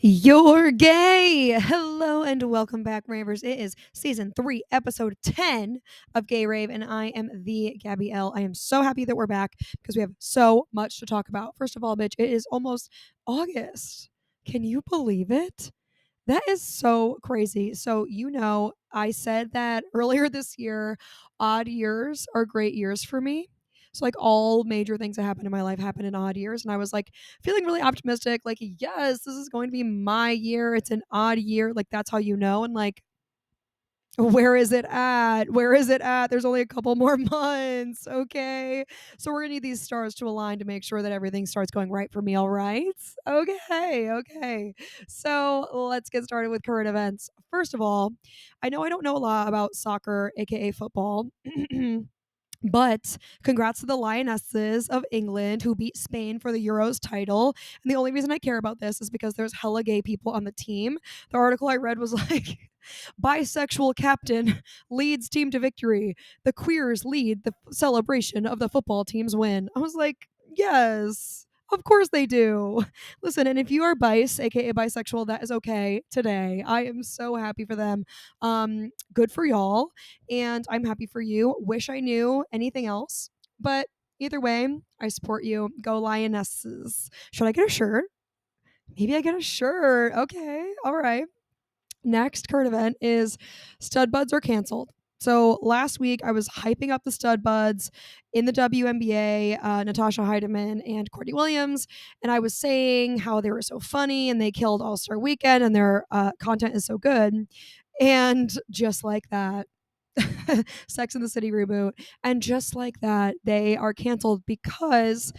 You're gay. Hello and welcome back, Ravers. It is season 3, episode 10 of Gay Rave, and I am the Gabby L. I am so happy that we're back because we have so much to talk about. First of all, bitch, it is almost August. Can you believe it? That is so crazy. So, I said that earlier this year, odd years are great years for me. So, like, all major things that happen in my life happen in odd years. And I was like feeling really optimistic, like, yes, this is going to be my year. It's an odd year. Like, that's how you know. And like, where is it at? Where is it at? There's only a couple more months. Okay. So we're gonna need these stars to align to make sure that everything starts going right for me. All right. Okay. Okay. So let's get started with current events. First of all, I know I don't know a lot about soccer, aka football. But congrats to the Lionesses of England who beat Spain for the Euros title. And the only reason I care about this is because there's hella gay people on the team. The article I read was like, bisexual captain leads team to victory. The queers lead the celebration of the football team's win. I was like, yes. Of course they do. Listen, and if you are aka bisexual, that is okay today. I am so happy for them. Good for y'all, and I'm happy for you. Wish I knew anything else, but either way, I support you. Go Lionesses. Should I get a shirt? Maybe I get a shirt. Okay, all right. Next current event is stud buds are canceled. So last week I was hyping up the stud buds in the WNBA, Natasha Heidemann and Courtney Williams, and I was saying how they were so funny and they killed All Star Weekend and their content is so good. And just like that, Sex in the City reboot, and just like that, they are canceled because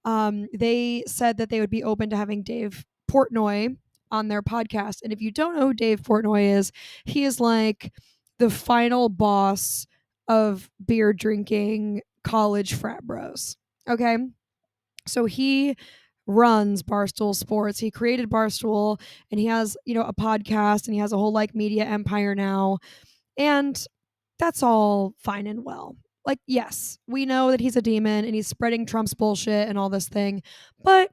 they said that they would be open to having Dave Portnoy on their podcast. And if you don't know who Dave Portnoy is, he is like the final boss of beer drinking college frat bros. Okay. So he runs Barstool Sports. He created Barstool and he has, a podcast and he has a whole like media empire now. And that's all fine and well. Like, yes, we know that he's a demon and he's spreading Trump's bullshit and all this thing. But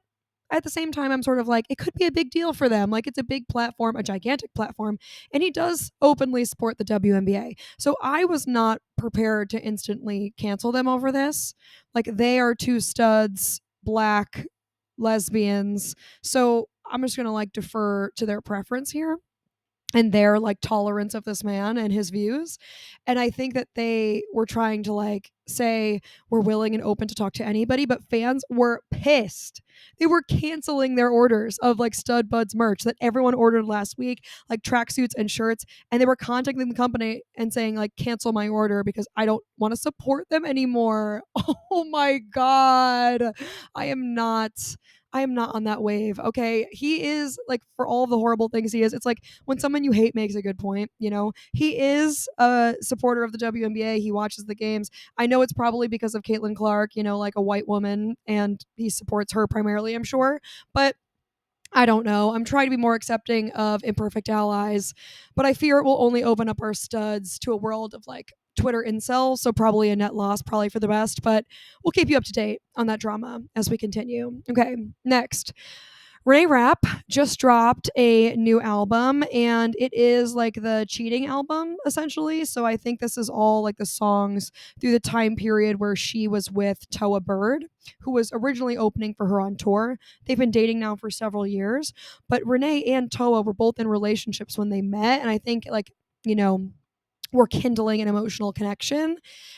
at the same time, I'm sort of like, it could be a big deal for them. Like, it's a big platform, a gigantic platform. And he does openly support the WNBA. So I was not prepared to instantly cancel them over this. Like, they are two studs, black lesbians. So I'm just going to like defer to their preference here and their like tolerance of this man and his views. And I think that they were trying to like say we're willing and open to talk to anybody, but fans were pissed. They were canceling their orders of like Stud Buds merch that everyone ordered last week, like tracksuits and shirts, and they were contacting the company and saying like cancel my order because I don't want to support them anymore. Oh my god. I am not I am not on that wave. Okay. He is like, for all the horrible things he is, it's like when someone you hate makes a good point, he is a supporter of the WNBA. He watches the games. I know it's probably because of Caitlin Clark, like a white woman, and he supports her primarily, I'm sure. But I don't know. I'm trying to be more accepting of imperfect allies, but I fear it will only open up our studs to a world of like Twitter incels. So probably a net loss, probably for the best, but we'll keep you up to date on that drama as we continue. Okay, next. Renee Rapp just dropped a new album and it is like the cheating album essentially. So I think this is all like the songs through the time period where she was with Toa Bird, who was originally opening for her on tour. They've been dating now for several years, but Renee and Toa were both in relationships when they met. And I think like, were kindling an emotional connection.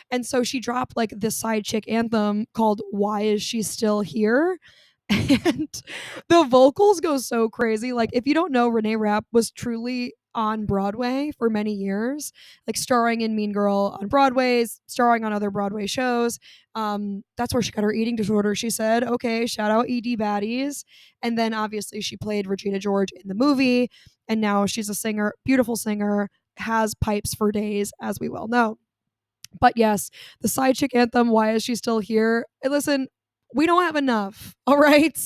And so she dropped like this side chick anthem called Why Is She Still Here? And the vocals go so crazy. Like, if you don't know, Renee Rapp was truly on Broadway for many years, like starring in Mean Girl on Broadway's, starring on other Broadway shows. That's where she got her eating disorder. She said, okay, shout out ED Baddies. And then obviously she played Regina George in the movie. And now she's a singer, beautiful singer, has pipes for days, as we well know. But yes, the side chick anthem, Why Is She Still Here? Listen, we don't have enough, all right?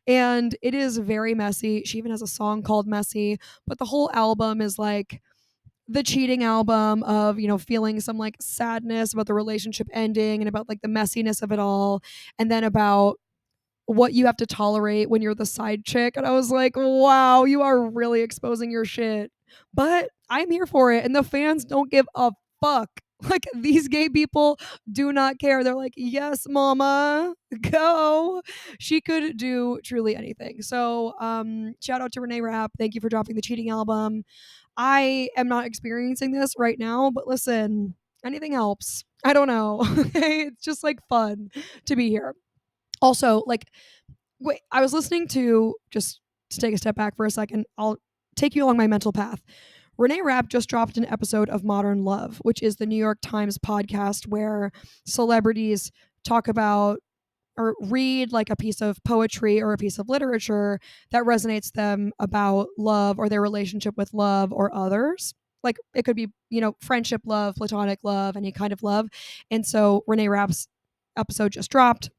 And it is very messy. She even has a song called Messy, but the whole album is like the cheating album of, feeling some like sadness about the relationship ending and about like the messiness of it all. And then about what you have to tolerate when you're the side chick. And I was like, wow, you are really exposing your shit. But I'm here for it. And the fans don't give a fuck. Like, these gay people do not care. They're like, yes, mama, go. She could do truly anything. So, shout out to Renee Rapp. Thank you for dropping the cheating album. I am not experiencing this right now, but listen, anything helps. I don't know. It's just like fun to be here. Also, like, wait, I was listening to, just to take a step back for a second, I'll take you along my mental path. Renee Rapp just dropped an episode of Modern Love, which is the New York Times podcast where celebrities talk about or read like a piece of poetry or a piece of literature that resonates them about love or their relationship with love or others. Like, it could be, friendship love, platonic love, any kind of love. And so Renee Rapp's episode just dropped,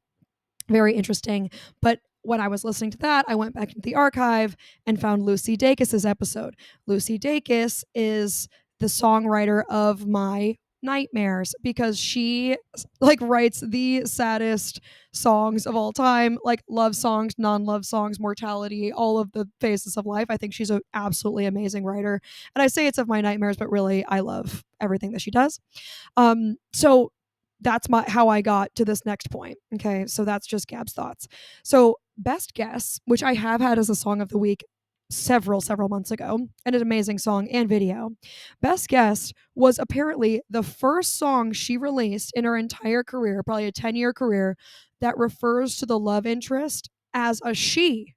very interesting. But when I was listening to that, I went back into the archive and found Lucy Dacus's episode. Lucy Dacus is the songwriter of my nightmares because she like writes the saddest songs of all time, like love songs, non-love songs, mortality, all of the phases of life. I think she's an absolutely amazing writer. And I say it's of my nightmares, but really I love everything that she does. So that's how I got to this next point. Okay, so that's just Gab's thoughts. So Best Guess, which I have had as a song of the week several months ago, and an amazing song and video. Best Guess was apparently the first song she released in her entire career, probably a 10-year career, that refers to the love interest as a she.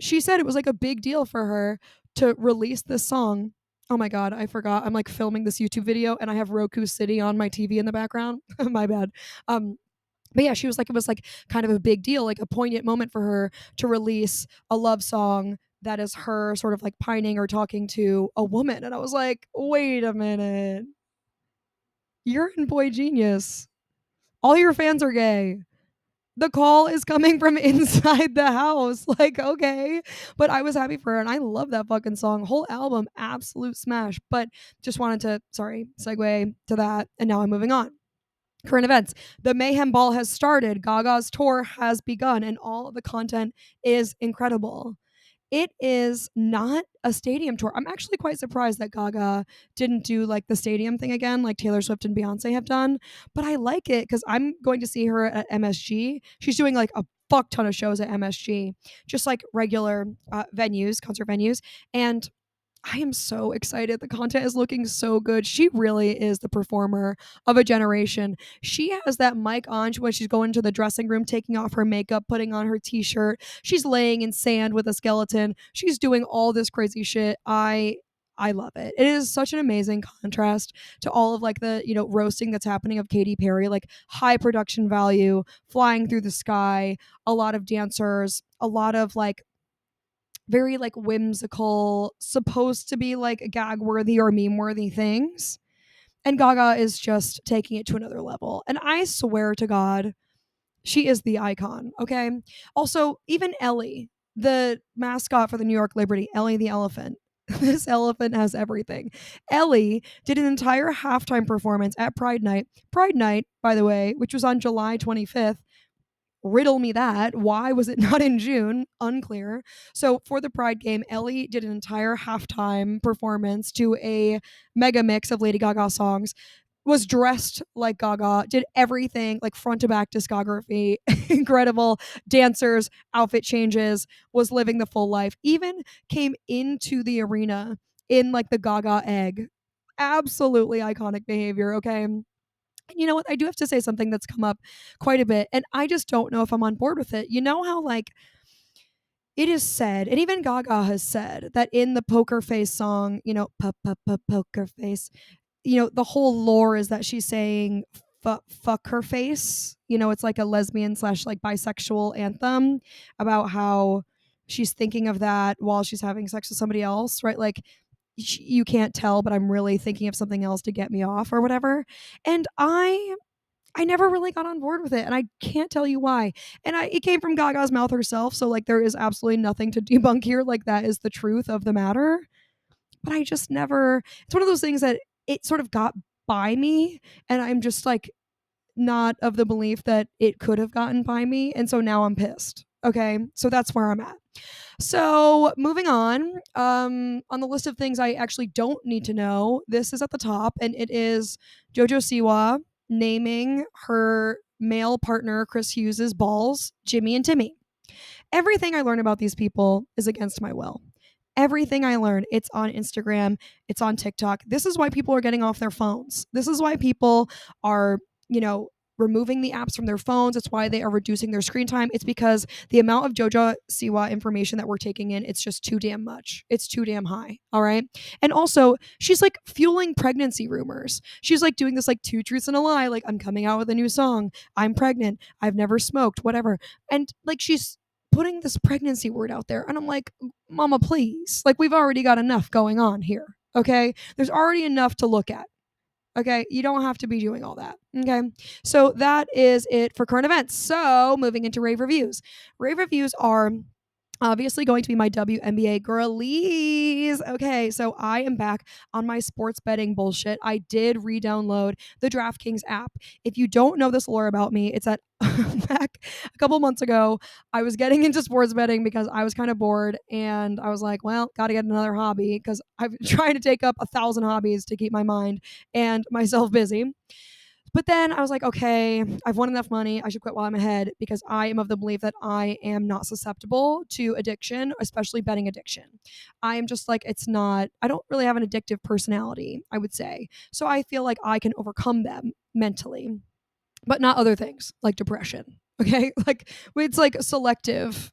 She said it was like a big deal for her to release this song. Oh my god, I forgot. I'm like filming this YouTube video and I have Roku City on my TV in the background. My bad. But yeah, she was like, it was like kind of a big deal, like a poignant moment for her to release a love song that is her sort of like pining or talking to a woman. And I was like, wait a minute. You're in Boy Genius. All your fans are gay. The call is coming from inside the house. Like, okay. But I was happy for her and I love that fucking song. Whole album, absolute smash. But just wanted to, segue to that. And now I'm moving on. Current events. The Mayhem Ball has started. Gaga's tour has begun and all of the content is incredible. It is not a stadium tour. I'm actually quite surprised that Gaga didn't do like the stadium thing again, like Taylor Swift and Beyonce have done. But I like it because I'm going to see her at MSG. She's doing like a fuck ton of shows at MSG, just like regular venues, concert venues. And I am so excited. The content is looking so good. She really is the performer of a generation. She has that mic on when she's going to the dressing room, taking off her makeup, putting on her t-shirt. She's laying in sand with a skeleton. She's doing all this crazy shit. I love it. It is such an amazing contrast to all of like the, roasting that's happening of Katy Perry, like high production value, flying through the sky, a lot of dancers, a lot of like very like whimsical, supposed to be like gag worthy or meme worthy things. And Gaga is just taking it to another level. And I swear to God, she is the icon. Okay. Also, even Ellie, the mascot for the New York Liberty, Ellie the elephant. This elephant has everything. Ellie did an entire halftime performance at Pride Night. Pride Night, by the way, which was on July 25th, riddle me that. Why was it not in June? Unclear. So for the Pride game, Ellie did an entire halftime performance to a mega mix of Lady Gaga songs. Was dressed like Gaga, did everything like front to back discography, incredible dancers, outfit changes, was living the full life. Even came into the arena in like the Gaga egg. Absolutely iconic behavior, okay? You know what? I do have to say something that's come up quite a bit, and I just don't know if I'm on board with it. You know how, like, it is said, and even Gaga has said, that in the Poker Face song, Poker Face, the whole lore is that she's saying fuck her face. It's like a lesbian slash like bisexual anthem about how she's thinking of that while she's having sex with somebody else, right? Like, you can't tell, but I'm really thinking of something else to get me off or whatever. And I never really got on board with it, and I can't tell you why. And it came from Gaga's mouth herself, so like there is absolutely nothing to debunk here. Like, that is the truth of the matter. But I just never. It's one of those things that it sort of got by me, and I'm just like not of the belief that it could have gotten by me. And so now I'm pissed. Okay. So that's where I'm at. So moving on the list of things I actually don't need to know, this is at the top, and it is JoJo Siwa naming her male partner Chris Hughes's balls Jimmy and Timmy. Everything I learn about these people is against my will. Everything I learn, it's on Instagram, it's on TikTok. This is why people are getting off their phones. This is why people are, you know, removing the apps from their phones. It's why they are reducing their screen time. It's because the amount of JoJo Siwa information that we're taking in, it's just too damn much. It's too damn high. All right. And also, she's like fueling pregnancy rumors. She's like doing this like two truths and a lie. Like, I'm coming out with a new song. I'm pregnant. I've never smoked, whatever. And like, she's putting this pregnancy word out there. And I'm like, Mama, please. Like, we've already got enough going on here. Okay. There's already enough to look at. Okay. You don't have to be doing all that. Okay. So that is it for current events. So moving into rave reviews. Rave reviews are obviously going to be my WNBA girlies. Okay, so I am back on my sports betting bullshit. I did re-download the DraftKings app. If you don't know this lore about me, it's that back a couple months ago, I was getting into sports betting because I was kind of bored, and I was like, well, got to get another hobby because I'm trying to take up 1,000 hobbies to keep my mind and myself busy. But then I was like, okay, I've won enough money. I should quit while I'm ahead because I am of the belief that I am not susceptible to addiction, especially betting addiction. I am just like, it's not, I don't really have an addictive personality, I would say. So I feel like I can overcome them mentally, but not other things like depression. Okay. Like, it's like selective,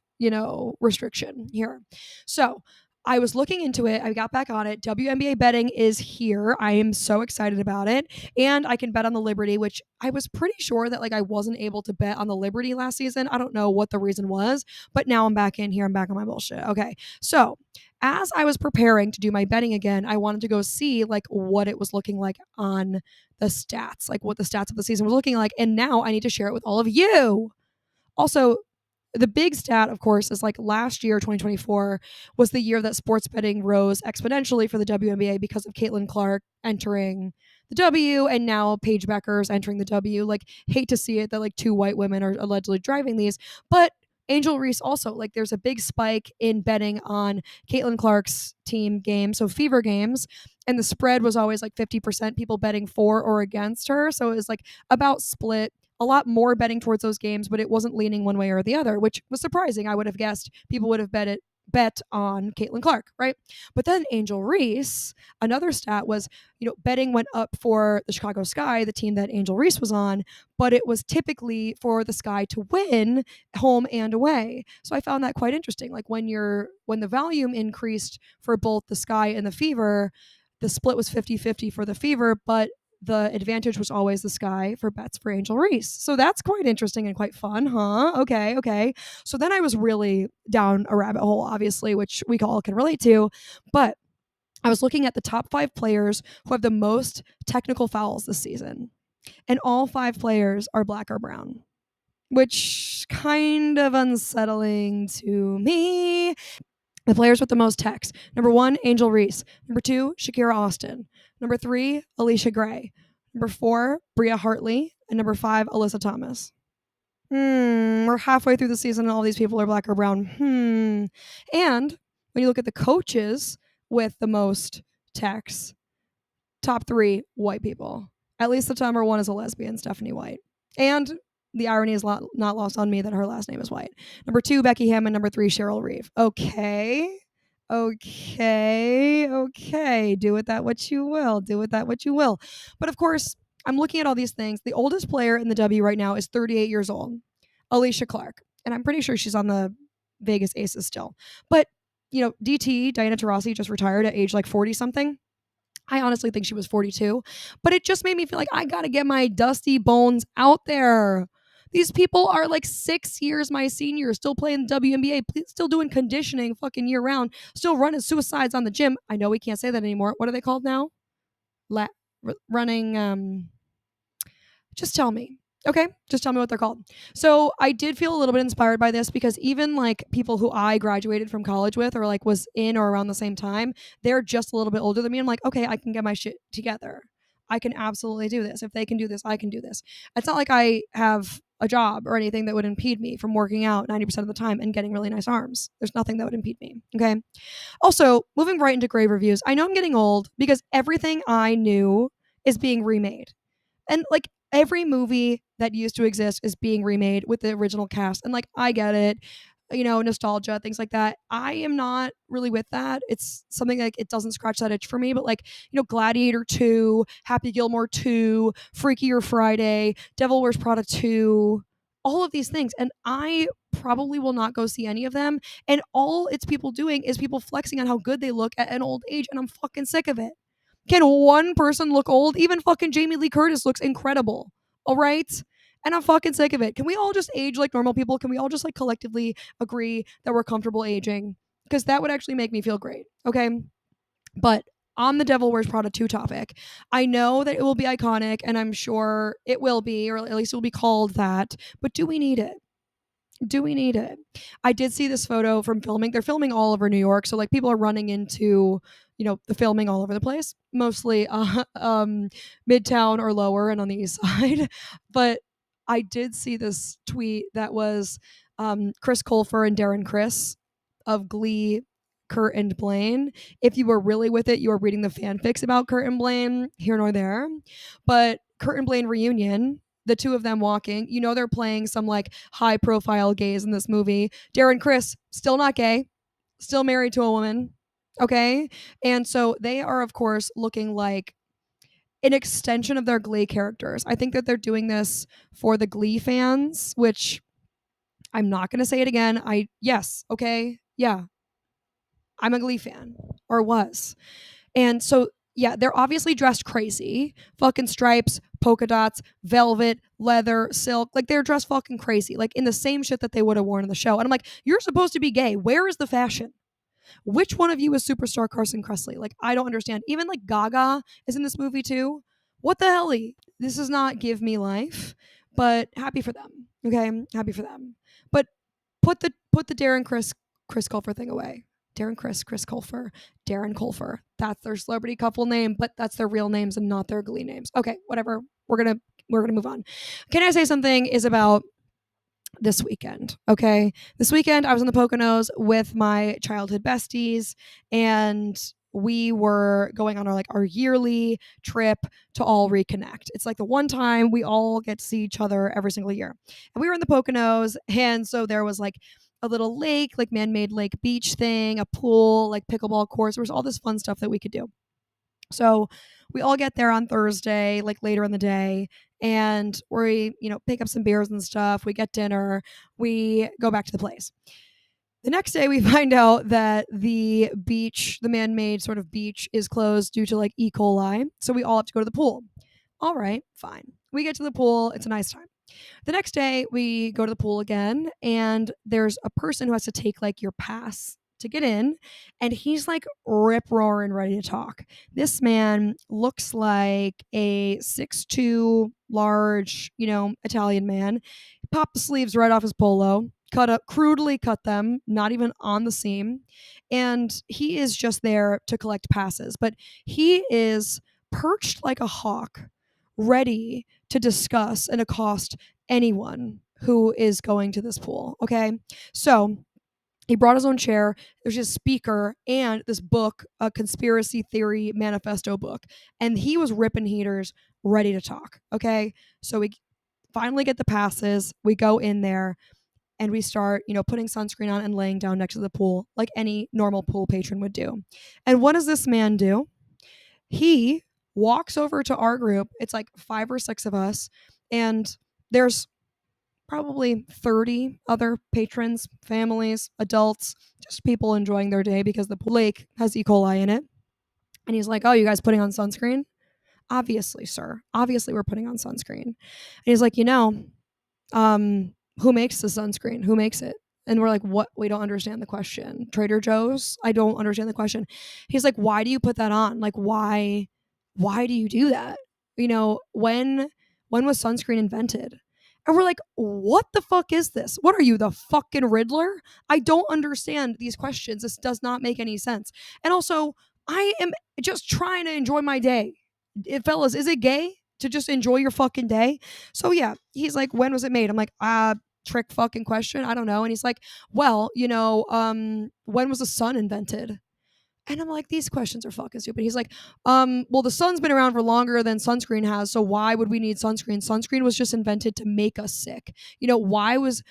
restriction here. So I was looking into it. I got back on it. WNBA betting is here. I am so excited about it. And I can bet on the Liberty, which I was pretty sure that like I wasn't able to bet on the Liberty last season. I don't know what the reason was, but now I'm back in here. I'm back on my bullshit. Okay. So as I was preparing to do my betting again, I wanted to go see like what it was looking like on the stats, like what the stats of the season was looking like. And now I need to share it with all of you. Also, the big stat, of course, is like last year, 2024, was the year that sports betting rose exponentially for the WNBA because of Caitlin Clark entering the W and now Paige Becker's entering the W. Like, hate to see it that like two white women are allegedly driving these, but Angel Reese also, like, there's a big spike in betting on Caitlin Clark's team games, so Fever games, and the spread was always like 50% people betting for or against her. So it was like about split, a lot more betting towards those games, but it wasn't leaning one way or the other, which was surprising. I would have guessed people would have bet on Caitlin Clark, right? But then Angel Reese, another stat was, betting went up for the Chicago Sky, the team that Angel Reese was on, but it was typically for the Sky to win home and away. So I found that quite interesting. Like when the volume increased for both the Sky and the Fever, the split was 50-50 for the Fever, but the advantage was always the Sky for bets for Angel Reese. So that's quite interesting and quite fun, huh? Okay. So then I was really down a rabbit hole, obviously, which we all can relate to. But I was looking at the top 5 players who have the most technical fouls this season. And all 5 players are black or brown, which kind of unsettling to me. The players with the most techs. Number 1, Angel Reese. Number 2, Shakira Austin. Number 3, Alicia Gray. Number 4, Bria Hartley. And number 5, Alyssa Thomas. We're halfway through the season and all these people are black or brown. And when you look at the coaches with the most techs, top 3, white people. At least the number 1 is a lesbian, Stephanie White. And the irony is not lost on me that her last name is White. Number 2, Becky Hammond. Number 3, Cheryl Reeve. Okay. Do with that what you will. But of course, I'm looking at all these things. The oldest player in the W right now is 38 years old, Alicia Clark. And I'm pretty sure she's on the Vegas Aces still. But, DT, Diana Taurasi, just retired at age like 40 something. I honestly think she was 42, but it just made me feel like I got to get my dusty bones out there. These people are like 6 years my seniors, still playing the WNBA, still doing conditioning fucking year round, still running suicides on the gym. I know we can't say that anymore. What are they called now? Running, just tell me. Okay, just tell me what they're called. So I did feel a little bit inspired by this because even like people who I graduated from college with or like was in or around the same time, they're just a little bit older than me. I'm like, okay, I can get my shit together. I can absolutely do this. If they can do this, I can do this. It's not like I have a job or anything that would impede me from working out 90% of the time and getting really nice arms. There's nothing that would impede me. Okay. Also, moving right into grave reviews, I know I'm getting old because everything I knew is being remade. And like every movie that used to exist is being remade with the original cast. And like, I get it, nostalgia, things like that. I am not really with that. It's something like it doesn't scratch that itch for me. But like, Gladiator 2, Happy Gilmore 2, Freakier Friday, Devil Wears Prada 2, all of these things. And I probably will not go see any of them. And all it's people doing is people flexing on how good they look at an old age. And I'm fucking sick of it. Can one person look old? Even fucking Jamie Lee Curtis looks incredible. All right? And I'm fucking sick of it. Can we all just age like normal people? Can we all just like collectively agree that we're comfortable aging? Because that would actually make me feel great. Okay. But on the Devil Wears Prada 2 topic, I know that it will be iconic and I'm sure it will be, or at least it will be called that. But do we need it? Do we need it? I did see this photo from filming. They're filming all over New York, so like people are running into, the filming all over the place, mostly Midtown or lower and on the east side. But I did see this tweet that was Chris Colfer and Darren Criss of Glee, Kurt and Blaine. If you were really with it, you were reading the fanfics about Kurt and Blaine, here nor there. But Kurt and Blaine reunion, the two of them walking, they're playing some like high profile gays in this movie. Darren Criss, still not gay, still married to a woman. Okay. And so they are, of course, looking like an extension of their Glee characters. I think that they're doing this for the Glee fans, which I'm not going to say it again. Yes. Okay. Yeah. I'm a Glee fan, or was. And so, yeah, they're obviously dressed crazy. Fucking stripes, polka dots, velvet, leather, silk. Like, they're dressed fucking crazy. Like, in the same shit that they would have worn in the show. And I'm like, you're supposed to be gay. Where is the fashion? Which one of you is superstar Carson Kressley? Like, I don't understand. Even, like, Gaga is in this movie, too. What the hell? This does not give me life, but happy for them. Okay? Happy for them. But put the Darren Chris Colfer thing away. Darren Chris Colfer, Darren Colfer. That's their celebrity couple name, but that's their real names and not their Glee names. Okay, whatever. We're gonna move on. Can I say something is about this weekend? Okay, this weekend I was in the Poconos with my childhood besties, and we were going on our yearly trip to all reconnect. It's like the one time we all get to see each other every single year. And we were in the Poconos, and so there was like a little lake, like man-made lake beach thing, a pool, like pickleball course. There was all this fun stuff that we could do. So we all get there on Thursday, like later in the day, and we, pick up some beers and stuff. We get dinner. We go back to the place. The next day, we find out that the beach, the man-made sort of beach, is closed due to like E. coli. So we all have to go to the pool. All right, fine. We get to the pool. It's a nice time. The next day, we go to the pool again, and there's a person who has to take like your pass to get in, and he's like rip roaring ready to talk. This man looks like a 6'2" large, Italian man. Popped the sleeves right off his polo, crudely cut them, not even on the seam, and he is just there to collect passes. But he is perched like a hawk, ready to discuss and accost anyone who is going to this pool. Okay. So he brought his own chair. There's his speaker and this book, a conspiracy theory manifesto book. And he was ripping heaters, ready to talk. Okay. So we finally get the passes. We go in there and we start, putting sunscreen on and laying down next to the pool like any normal pool patron would do. And what does this man do? He walks over to our group. It's like 5 or 6 of us. And there's probably 30 other patrons, families, adults, just people enjoying their day because the lake has E. coli in it. And he's like, "Oh, you guys putting on sunscreen?" "Obviously, sir. Obviously, we're putting on sunscreen." And he's like, "Who makes the sunscreen? Who makes it?" And we're like, "What? We don't understand the question. Trader Joe's? I don't understand the question." He's like, "Why do you put that on? Like, why do you do that? When was sunscreen invented?" And we're like, "What the fuck is this? What are you, the fucking Riddler? I don't understand these questions. This does not make any sense." And also, I am just trying to enjoy my day. fellas, is it gay to just enjoy your fucking day? So yeah, he's like, when was it made? I'm like, trick fucking question. I don't know. And he's like, well, when was the sun invented? And I'm like, these questions are fucking stupid. He's like, well, the sun's been around for longer than sunscreen has, so why would we need sunscreen? Sunscreen was just invented to make us sick. Why was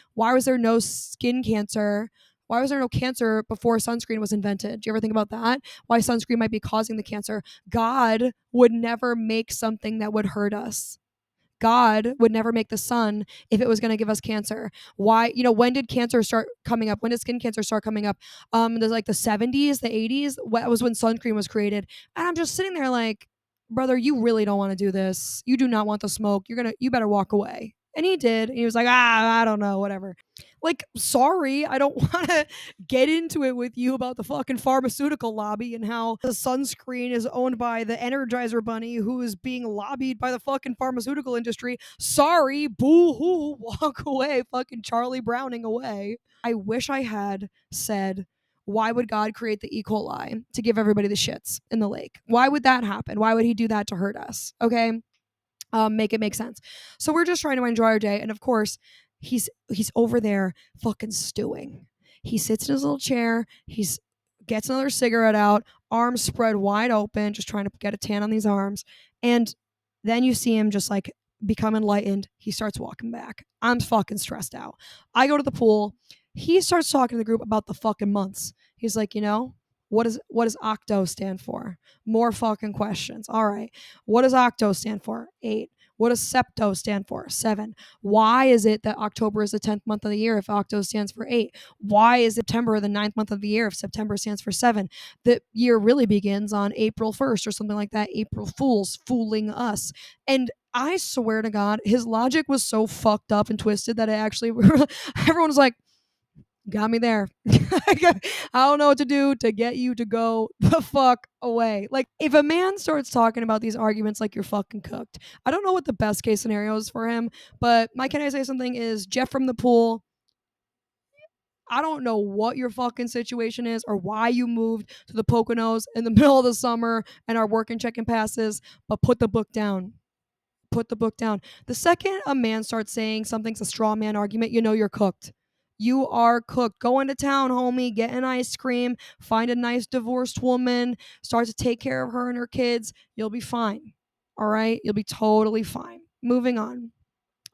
there no skin cancer? Why was there no cancer before sunscreen was invented? Do you ever think about that? Why sunscreen might be causing the cancer? God would never make something that would hurt us. God would never make the sun if it was going to give us cancer. Why? When did cancer start coming up? When did skin cancer start coming up? There's like the 70s, the 80s. That was when sunscreen was created. And I'm just sitting there like, brother, you really don't want to do this. You do not want the smoke. You better walk away. And he did. And he was like, I don't know, whatever. Like, sorry, I don't want to get into it with you about the fucking pharmaceutical lobby and how the sunscreen is owned by the Energizer Bunny who is being lobbied by the fucking pharmaceutical industry. Sorry, boo hoo, walk away, fucking Charlie Browning away. I wish I had said, why would God create the E. coli to give everybody the shits in the lake? Why would that happen? Why would he do that to hurt us? Okay. Make it make sense. So we're just trying to enjoy our day, and of course, he's over there fucking stewing. He sits in his little chair. He's gets another cigarette out, arms spread wide open, just trying to get a tan on these arms. And then you see him just like become enlightened. He starts walking back. I'm fucking stressed out. I go to the pool. He starts talking to the group about the fucking months. He's like, what does octo stand for? More fucking questions. All right. What does octo stand for? 8. What does septo stand for? 7. Why is it that October is the 10th month of the year if octo stands for 8? Why is September the 9th month of the year if September stands for 7? The year really begins on April 1st or something like that. April Fools fooling us. And I swear to God, his logic was so fucked up and twisted that it actually, everyone was like, got me there. I don't know what to do to get you to go the fuck away. Like, if a man starts talking about these arguments like you're fucking cooked, I don't know what the best case scenario is for him, but my can I say something is Jeff from the pool. I don't know what your fucking situation is or why you moved to the Poconos in the middle of the summer and are working checking passes, but put the book down. Put the book down. The second a man starts saying something's a straw man argument, you know you're cooked. You are cooked. Go into town, homie, get an ice cream, find a nice divorced woman, start to take care of her and her kids. You'll be fine. All right? You'll be totally fine. Moving on.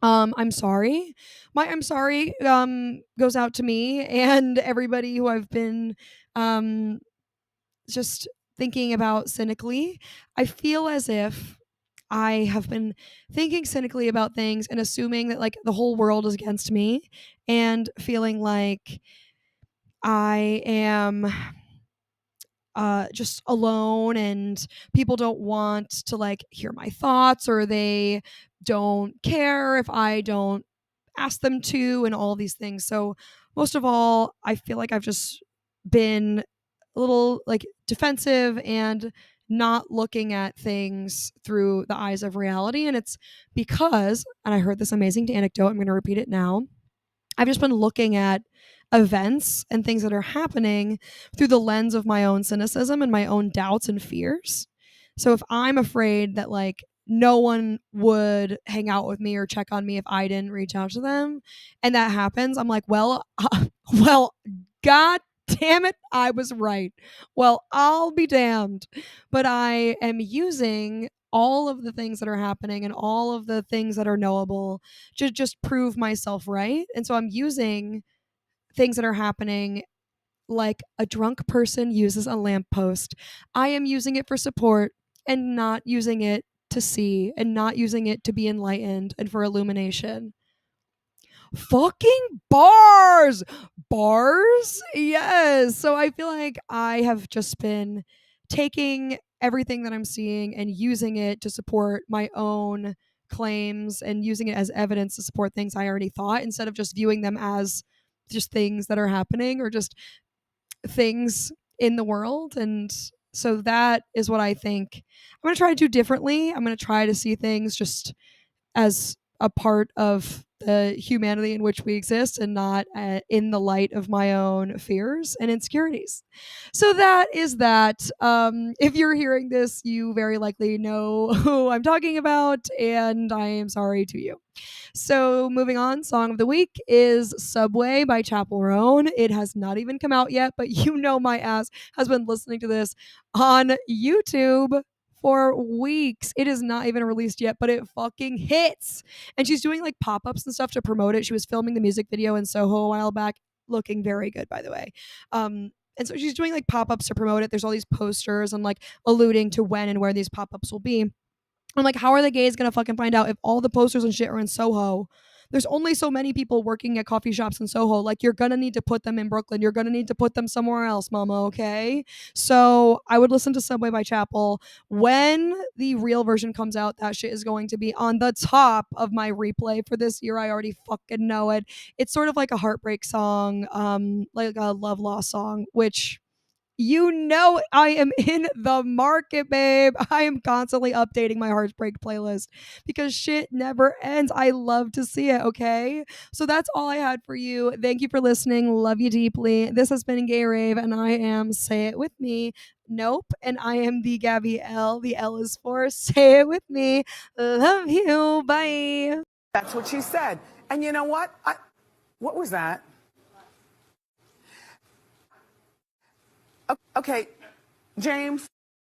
I'm sorry. My I'm sorry goes out to me and everybody who I've been um just thinking about cynically. I feel as if I have been thinking cynically about things and assuming that like the whole world is against me and feeling like I am just alone and people don't want to like hear my thoughts or they don't care if I don't ask them to and all these things. So most of all, I feel like I've just been a little like defensive and not looking at things through the eyes of reality. And it's because, and I heard this amazing anecdote, I'm going to repeat it now. I've just been looking at events and things that are happening through the lens of my own cynicism and my own doubts and fears. So if I'm afraid that like no one would hang out with me or check on me if I didn't reach out to them and that happens, I'm like, well, god damn it, I was right. Well, I'll be damned. But I am using all of the things that are happening and all of the things that are knowable to just prove myself right. And so I'm using things that are happening like a drunk person uses a lamppost. I am using it for support and not using it to see and not using it to be enlightened and for illumination. Fucking bars! Bars? Yes. So I feel like I have just been taking everything that I'm seeing and using it to support my own claims and using it as evidence to support things I already thought instead of just viewing them as just things that are happening or just things in the world. And so that is what I think I'm going to try to do differently. I'm going to try to see things just as a part of the humanity in which we exist and not in the light of my own fears and insecurities. So that is that. If you're hearing this, you very likely know who I'm talking about, and I am sorry to you. So moving on, song of the week is Subway by Chappell Roan. It has not even come out yet, but you know my ass has been listening to this on YouTube for weeks. It is not even released yet, but it fucking hits. And she's doing like pop-ups and stuff to promote it. She was filming the music video in Soho a while back, looking very good, by the way. And so she's doing like pop-ups to promote it. There's all these posters and like alluding to when and where these pop-ups will be. I'm like, how are the gays gonna fucking find out if all the posters and shit are in Soho? There's only so many people working at coffee shops in Soho. Like, you're gonna need to put them in Brooklyn. You're gonna need to put them somewhere else, mama, okay? So I would listen to Subway by Chappell. When the real version comes out, that shit is going to be on the top of my replay for this year. I already fucking know it. It's sort of like a heartbreak song, like a love loss song, which you know I am in the market, babe. I am constantly updating my heartbreak playlist because shit never ends. I love to see it, okay? So that's all I had for you. Thank you for listening. Love you deeply. This has been Gay Rave, and I am, say it with me, Nope. And I am the Gabby L. The L is for say it with me. Love you. Bye. That's what she said. And you know what? What was that? Okay, James.